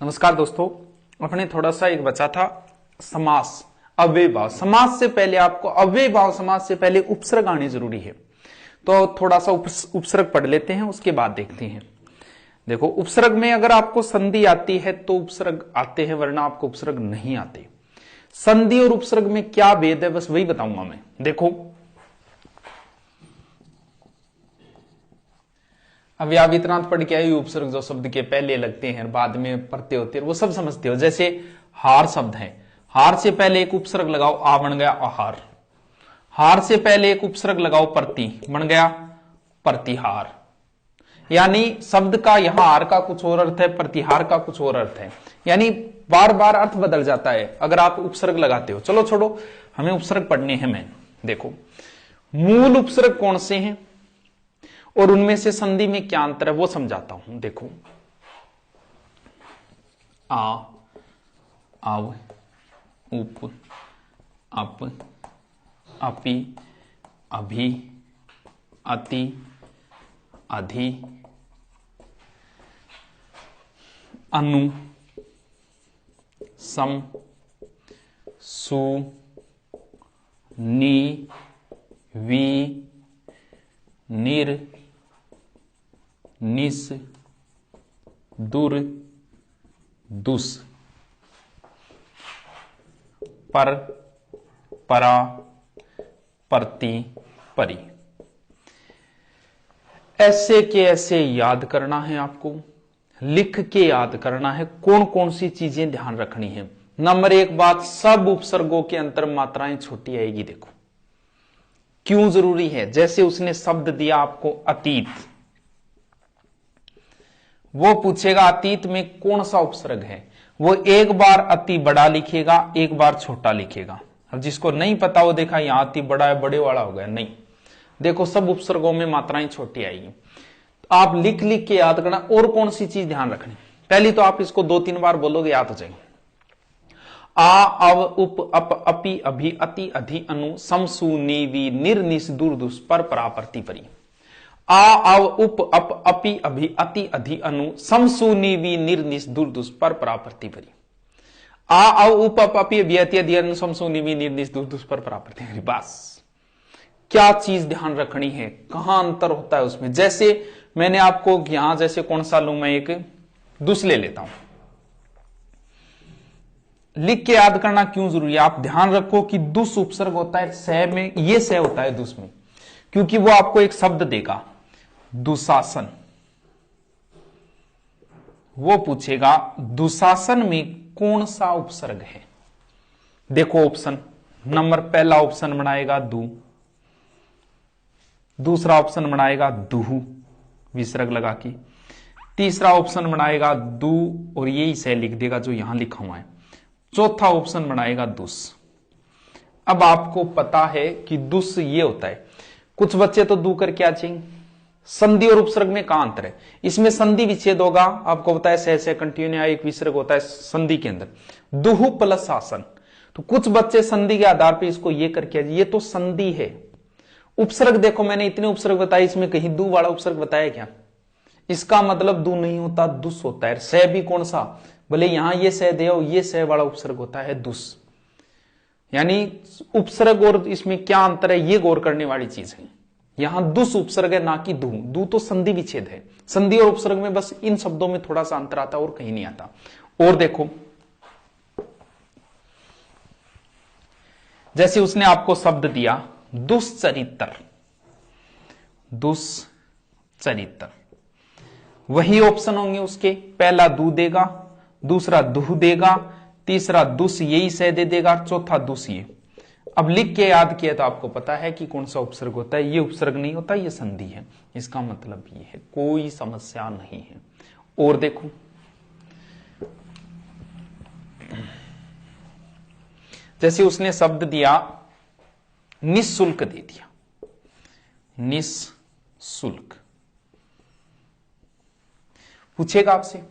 नमस्कार दोस्तों, अपने थोड़ा सा एक बचा था समास, अव्यय भाव। समास से पहले आपको अव्यय भाव समास से पहले उपसर्ग आने जरूरी है, तो थोड़ा सा उपसर्ग पढ़ लेते हैं, उसके बाद देखते हैं। देखो, उपसर्ग में अगर आपको संधि आती है तो उपसर्ग आते हैं, वरना आपको उपसर्ग नहीं आते। संधि और उपसर्ग में क्या भेद है, बस वही बताऊंगा मैं। देखो, अव्ययावितरांत पढ़ के आए, उपसर्ग जो शब्द के पहले लगते हैं बाद में प्रत्यय होते हैं, वो सब समझते हो। जैसे हार शब्द है, हार से पहले एक उपसर्ग लगाओ, आ बन गया आहार। हार से पहले एक उपसर्ग लगाओ, प्रति बन गया प्रतिहार। यानी शब्द का यहां हार का कुछ और अर्थ है, प्रतिहार का कुछ और अर्थ है, यानी बार बार अर्थ बदल जाता है अगर आप उपसर्ग लगाते हो। चलो छोड़ो, हमें उपसर्ग पढ़ने हैं। मैं देखो, मूल उपसर्ग कौन से हैं और उनमें से संधि में क्या अंतर है वो समझाता हूं। देखो, आ, आव, उप, अप, अपि, अभि, अति, अधि, अनु, सम, सु, नि, वि, निर, निस, दुर, दुस, पर, परा, प्रति, परि। ऐसे के ऐसे याद करना है आपको, लिख के याद करना है। कौन कौन सी चीजें ध्यान रखनी है। नंबर एक बात, सब उपसर्गों के अंतर मात्राएं छोटी आएगी। देखो क्यों जरूरी है। जैसे उसने शब्द दिया आपको अतीत, वो पूछेगा अतीत में कौन सा उपसर्ग है, वो एक बार अति बड़ा लिखेगा, एक बार छोटा लिखेगा। अब जिसको नहीं पता वो देखा यहां अति बड़ा है, बड़े वाला हो गया, नहीं। देखो, सब उपसर्गों में मात्राएं छोटी आएगी, तो आप लिख लिख के याद करना। और कौन सी चीज ध्यान रखनी, पहली तो आप इसको 2-3 बार बोलोगे, याद हो जाएगी। आ, अव, उप, अप, अपि, अभि, अति, अधि, अनु, सम, सु, नि, वि, निर, निस, दुर, दुस, पर, परा, प्रति, परि। आ, अव, उप, अप, अपि, अभि, अति, अधि, अनु, सम, सु, नि, वि, निर, निस, दुर, दुस, पर, परा, प्रति, परि। आ, अव, उप, अप, अपि, अभि, अति, अधि, अनु, सम, सु, नि, वि, निर, निस, दुर, दुस, पर, परा, प्रति, परि। बस क्या चीज ध्यान रखनी है, कहां अंतर होता है उसमें। जैसे मैंने आपको यहां, जैसे कौन सा लू, मैं एक दुस ले लेता हूं। लिख के याद करना क्यों जरूरी है, आप ध्यान रखो कि दुस उपसर्ग होता है सह में, ये सह होता है दुस में, क्योंकि वो आपको एक शब्द देगा दुशासन। वो पूछेगा दुशासन में कौन सा उपसर्ग है। देखो ऑप्शन, नंबर पहला ऑप्शन बनाएगा दू, दूसरा ऑप्शन बनाएगा दुहु विसर्ग लगा के, तीसरा ऑप्शन बनाएगा दू और यही सह लिख देगा जो यहां लिखा हुआ है, चौथा ऑप्शन बनाएगा दुस। अब आपको पता है कि दुस ये होता है। कुछ बच्चे तो दू करके आ जाएंगे। संधि और उपसर्ग में कहां अंतर है, इसमें संधि विच्छेद होगा, आपको बताया सह से कंटिन्यू एक विसर्ग होता है संधि के अंदर, दुहु प्लस शासन। तो कुछ बच्चे संधि के आधार पर इसको ये करके, ये तो संधि है। उपसर्ग देखो, मैंने इतने उपसर्ग बताए, इसमें कहीं दू वाला उपसर्ग बताया क्या। इसका मतलब दू नहीं होता, दुस होता है। सह भी कौन सा, भले यहां ये सह दे, ये सह वाला उपसर्ग होता है दुस। यानी उपसर्ग और इसमें क्या अंतर है, ये गौर करने वाली चीज है। यहां दुस उपसर्ग है, ना कि दू। दू तो संधि विच्छेद है। संधि और उपसर्ग में बस इन शब्दों में थोड़ा सा अंतर आता है और कहीं नहीं आता। और देखो, जैसे उसने आपको शब्द दिया दुश्चरित्र, दुश्चरित्र, वही ऑप्शन होंगे उसके। पहला दू देगा, दूसरा दुह देगा, तीसरा दुस यही सह दे देगा, चौथा दुस ये। अब लिख के याद किया तो आपको पता है कि कौन सा उपसर्ग होता है। ये उपसर्ग नहीं होता, ये संधि है। इसका मतलब ये है, कोई समस्या नहीं है। और देखो, जैसे उसने शब्द दिया निःशुल्क दे दिया, निःशुल्क, पूछेगा आपसे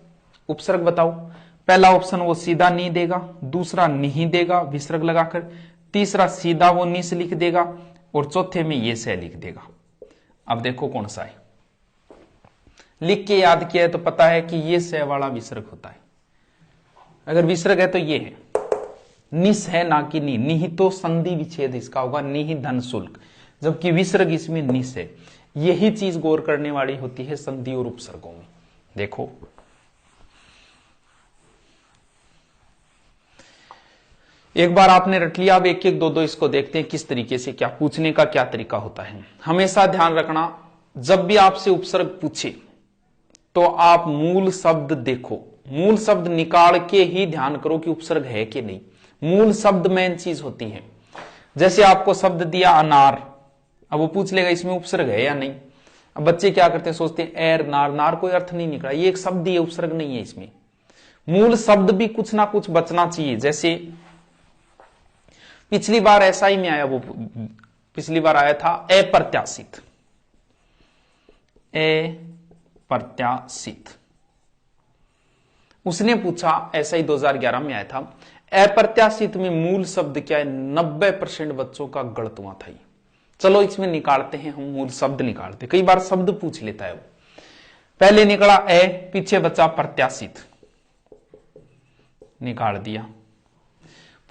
उपसर्ग बताओ। पहला ऑप्शन वो सीधा नहीं देगा, दूसरा नहीं देगा विसर्ग लगाकर, तीसरा सीधा वो निस लिख देगा और चौथे में ये सह लिख देगा। अब देखो कौन सा है, लिख के याद किया है तो पता है कि ये सह वाला विसर्ग होता है। अगर विसर्ग है तो ये है, निस है ना कि नी, निहि तो संधि विच्छेद इसका होगा, निहि धन शुल्क, जबकि विसर्ग इसमें निस है। यही चीज गौर करने वाली होती है संधि और उपसर्गों में। देखो एक बार आपने रट लिया, अब एक एक दो दो इसको देखते हैं किस तरीके से, क्या पूछने का क्या तरीका होता है। हमेशा ध्यान रखना, जब भी आपसे उपसर्ग पूछे तो आप मूल शब्द देखो, मूल शब्द निकाल के ही ध्यान करो कि उपसर्ग है कि नहीं। मूल शब्द मेन चीज होती है। जैसे आपको शब्द दिया अनार, अब वो पूछ लेगा इसमें उपसर्ग है या नहीं। अब बच्चे क्या करते हैं, सोचते हैं एर नार, नार कोई अर्थ नहीं निकला, ये एक शब्द ही है, उपसर्ग नहीं है इसमें। मूल शब्द भी कुछ ना कुछ बचना चाहिए। जैसे पिछली बार ऐसा ही में आया, वो पिछली बार आया था अप्रत्याशित, अप्रत्याशित उसने पूछा, ऐसा ही 2011 में आया था। अप्रत्याशित में मूल शब्द क्या है, 90% बच्चों का गलत हुआ था। चलो इसमें निकालते हैं हम, मूल शब्द निकालते, कई बार शब्द पूछ लेता है वो। पहले निकला ए, पीछे बचा प्रत्याशित, निकाल दिया।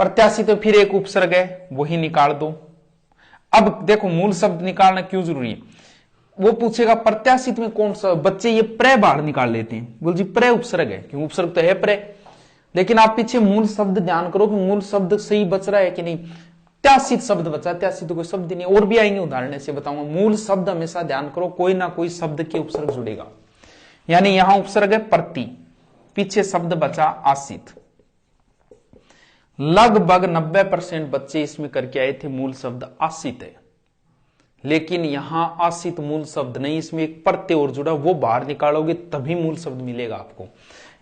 प्रत्याशित तो फिर एक उपसर्ग है, वही निकाल दो। अब देखो मूल शब्द निकालना क्यों जरूरी है, वो पूछेगा प्रत्याशित में कौन सा, बच्चे ये प्रे बाहर निकाल लेते हैं, बोल जी प्रे उपसर्ग है, क्यों उपसर्ग तो है प्रे। लेकिन आप पीछे मूल शब्द ध्यान करो कि मूल शब्द सही बच रहा है कि नहीं। त्यासित शब्द बचा, त्यासित तो कोई शब्द नहीं, और भी आएंगे उदाहरण से बताऊंगा। मूल शब्द हमेशा ध्यान करो, कोई ना कोई शब्द के उपसर्ग जुड़ेगा। यानी यहां उपसर्ग है प्रति, पीछे शब्द बचा आसित। लगभग 90% बच्चे इसमें करके आए थे मूल शब्द आसित है, लेकिन यहां आसित मूल शब्द नहीं, इसमें एक प्रत्यय और जुड़ा, वो बाहर निकालोगे तभी मूल शब्द मिलेगा आपको।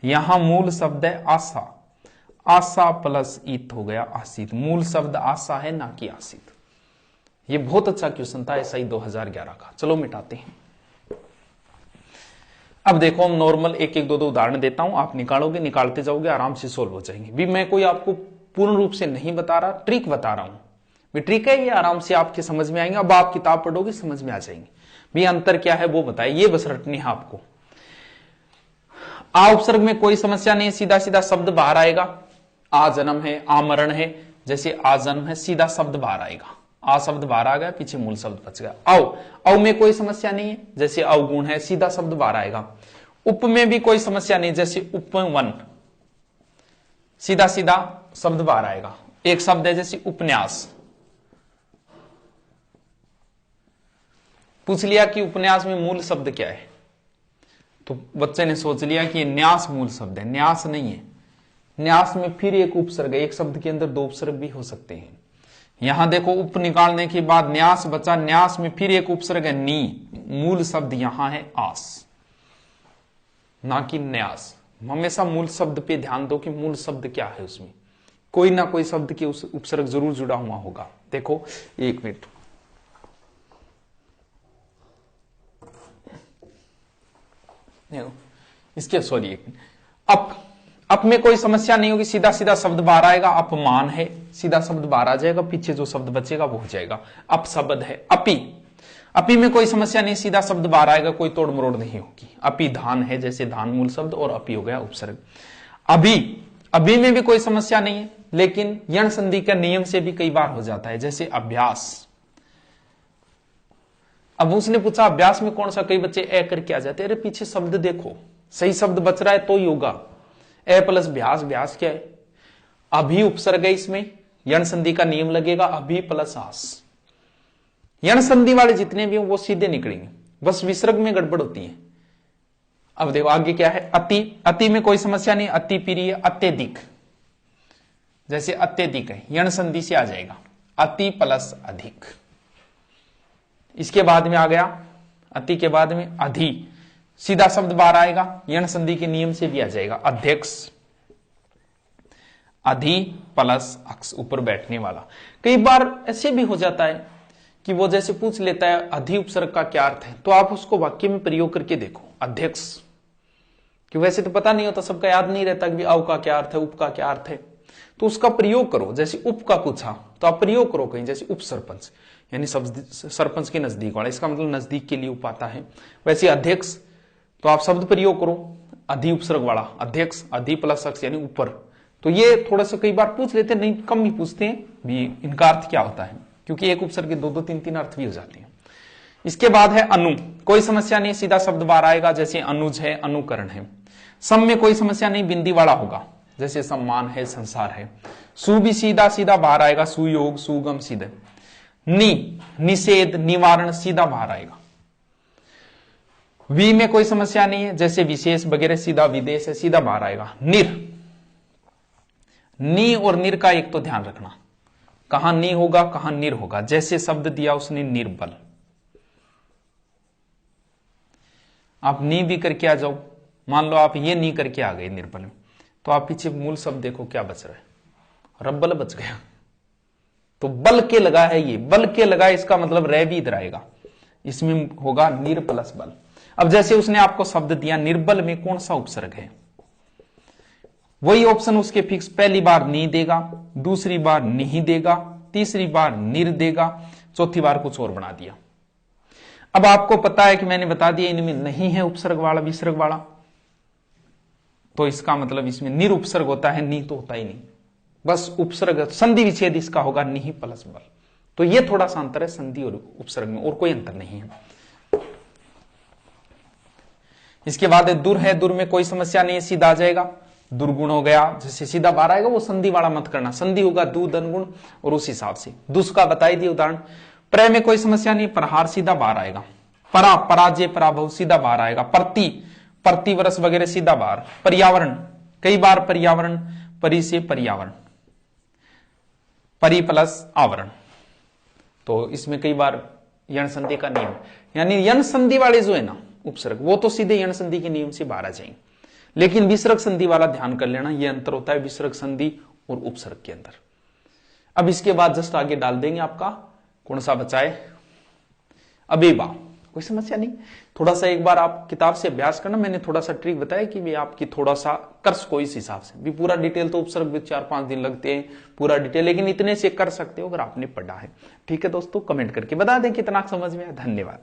यहां मूल शब्द है आशा, आशा प्लस इत हो गया आसित। मूल शब्द आशा है ना कि आसित। ये बहुत अच्छा क्वेश्चन था, ऐसा ही 2011 का। चलो मिटाते हैं। अब देखो हम नॉर्मल एक एक दो दो उदाहरण देता हूं, आप निकालोगे, निकालते जाओगे, आराम से सोल्व हो जाएंगे। भी मैं कोई आपको पूर्ण रूप से नहीं बता रहा, ट्रिक बता रहा हूं। भी ट्रिक है ये, आराम से आपके समझ में आएंगे। अब आप किताब पढ़ोगे समझ में आ जाएंगे भी अंतर क्या है वो बताए, ये बस रटनी है आपको। आ उपसर्ग में कोई समस्या नहीं, सीधा सीधा शब्द बाहर आएगा। आ जन्म है, आमरण है, जैसे आ जन्म है, सीधा शब्द बाहर आएगा। आ शब्द बाहर आ गया, पीछे मूल शब्द बच गया। औ में कोई समस्या नहीं है, जैसे अवगुण है, सीधा शब्द बाहर आएगा। उप में भी कोई समस्या नहीं, जैसे उपवन, सीधा सीधा शब्द बाहर आएगा। एक शब्द है जैसे उपन्यास, पूछ लिया कि उपन्यास में मूल शब्द क्या है, तो बच्चे ने सोच लिया कि न्यास मूल शब्द है। न्यास नहीं है, न्यास में फिर एक उपसर्ग है, एक शब्द के अंदर दो उपसर्ग भी हो सकते हैं। यहां देखो उप निकालने के बाद न्यास बचा, न्यास में फिर एक उपसर्ग है नी, मूल शब्द यहां है आस ना कि न्यास। हमेशा मूल शब्द पे ध्यान दो कि मूल शब्द क्या है, उसमें कोई ना कोई शब्द के उस उपसर्ग जरूर जुड़ा हुआ होगा। देखो एक मिनट, इसके सॉरी एक मिनट। अप में कोई समस्या नहीं होगी, सीधा सीधा शब्द बाहर आएगा। अपमान है, सीधा शब्द बाहर आ जाएगा, पीछे जो शब्द बचेगा वो हो जाएगा। अप शब्द है। अपी, अपी में कोई समस्या नहीं, सीधा शब्द बाहर आएगा, कोई तोड़ मरोड़ नहीं होगी। अपी धान है, जैसे धान मूल शब्द और अपी हो गया उपसर्ग। अभी, अभी में भी कोई समस्या नहीं है, लेकिन यण संधि का नियम से भी कई बार हो जाता है, जैसे अभ्यास। अब उसने पूछा अभ्यास में कौन सा, कई बच्चे ए करके आ जाते हैं। अरे पीछे शब्द देखो, सही शब्द बच रहा है तो योगा। ए प्लस भ्यास, भ्यास क्या है, अभी उपसर्ग है, इसमें यण संधि का नियम लगेगा, अभी प्लस आस। यण संधि वाले जितने भी हो वो सीधे निकलेंगे, बस विसर्ग में गड़बड़ होती है। अब देखो आगे क्या है, अति, अति में कोई समस्या नहीं, अति प्रिय, अत्यधिक, जैसे अत्यधिक है, यण संधि से आ जाएगा, अति प्लस अधिक। इसके बाद में आ गया, अति के बाद में अधि, सीधा शब्द बाहर आएगा, यण संधि के नियम से भी आ जाएगा, अध्यक्ष, अधि प्लस अक्ष, ऊपर बैठने वाला। कई बार ऐसे भी हो जाता है कि वो जैसे पूछ लेता है अधि उपसर्ग का क्या अर्थ है, तो आप उसको वाक्य में प्रयोग करके देखो, अध्यक्ष, कि वैसे तो पता नहीं होता, सबका याद नहीं रहता कि अव का क्या अर्थ है, उप का क्या अर्थ है, तो उसका प्रयोग करो। जैसे उप का पूछा तो आप प्रयोग करो कहीं, जैसे उप सरपंच, यानी सरपंच के नजदीक वाला, इसका मतलब नजदीक के लिए उप आता है। वैसे अध्यक्ष तो आप शब्द प्रयोग करो, अधि उपसर्ग वाला, अध्यक्ष, अधि प्लस अक्ष यानी ऊपर, तो ये थोड़ा सा कई बार पूछ लेते हैं, नहीं कम ही पूछते हैं भी इनका अर्थ क्या होता है, क्योंकि एक उपसर्ग के दो दो तीन तीन अर्थ भी हो जाते हैं। इसके बाद है अनु, कोई समस्या नहीं, सीधा शब्द बाहर आएगा, जैसे अनुज है, अनुकरण है। सम में कोई समस्या नहीं, बिंदी वाला होगा, जैसे सम्मान है, संसार है। सु भी सीधा सीधा बाहर आएगा, सुयोग, सुगम, सीधे। नि, निषेध, निवारण, सीधा बाहर आएगा। वी में कोई समस्या नहीं है, जैसे विशेष वगैरह, सीधा विदेश है, सीधा बाहर आएगा। निर, नी और निर का एक तो ध्यान रखना, कहां नी होगा कहां निर होगा। जैसे शब्द दिया उसने निर्बल, आप नी भी करके आ जाओ, मान लो आप ये नी करके आ गए निर्बल में, तो आप पीछे मूल शब्द देखो क्या बच रहा है, रब्बल बच गया। तो बल के लगा है, ये बल के लगा, इसका मतलब रह भी इधर आएगा, इसमें होगा निर प्लस बल। अब जैसे उसने आपको शब्द दिया निर्बल में कौन सा उपसर्ग है, वही ऑप्शन उसके फिक्स, पहली बार नी देगा, दूसरी बार नहीं देगा, तीसरी बार निर देगा, चौथी बार कुछ और बना दिया। अब आपको पता है कि मैंने बता दिया इनमें नहीं है उपसर्ग वाला विसर्ग वाला, तो इसका मतलब इसमें निर उपसर्ग होता है, नी तो होता ही नहीं, बस उपसर्ग संधि विच्छेद इसका होगा निहि प्लस बल। तो ये थोड़ा सा अंतर है संधि और उपसर्ग में, और कोई अंतर नहीं है। इसके बाद दुर है, दुर में कोई समस्या नहीं है, सीधा आ जाएगा, दुर्गुण हो गया, जैसे सीधा बाहर आएगा, वो संधि वाला मत करना, संधि होगा दु दनगुण और उस हिसाब से। दुष् का बताई दिए उदाहरण। प्र में कोई समस्या नहीं, प्रहार सीधा बाहर आएगा। परा, पराजय, पराभव सीधा बाहर आएगा। प्रति, प्रतिवर्ष वगैरह सीधा बाहर। पर्यावरण, कई बार पर्यावरण, परि से पर्यावरण, परि प्लस आवरण, तो इसमें कई बार यण संधि का नियम, यानी यण संधि वाले जो है ना उपसर्ग, वो तो सीधे यण संधि के नियम से बाहर आ जाएंगे, लेकिन विसर्ग संधि वाला ध्यान कर लेना, ये अंतर होता है विसर्ग संधि और उपसर्ग के अंदर। अब इसके बाद जस्ट आगे डाल देंगे आपका कौन सा बचाए, अबेबा, कोई समस्या नहीं, थोड़ा सा एक बार आप किताब से अभ्यास करना, मैंने थोड़ा सा ट्रिक बताया कि भी आपकी थोड़ा सा कर सको इस हिसाब से भी। पूरा डिटेल तो उपसर्ग भी 4-5 दिन लगते हैं पूरा डिटेल, लेकिन इतने से कर सकते हो अगर आपने पढ़ा है। ठीक है दोस्तों, कमेंट करके बता दें कितना समझ में आया। धन्यवाद।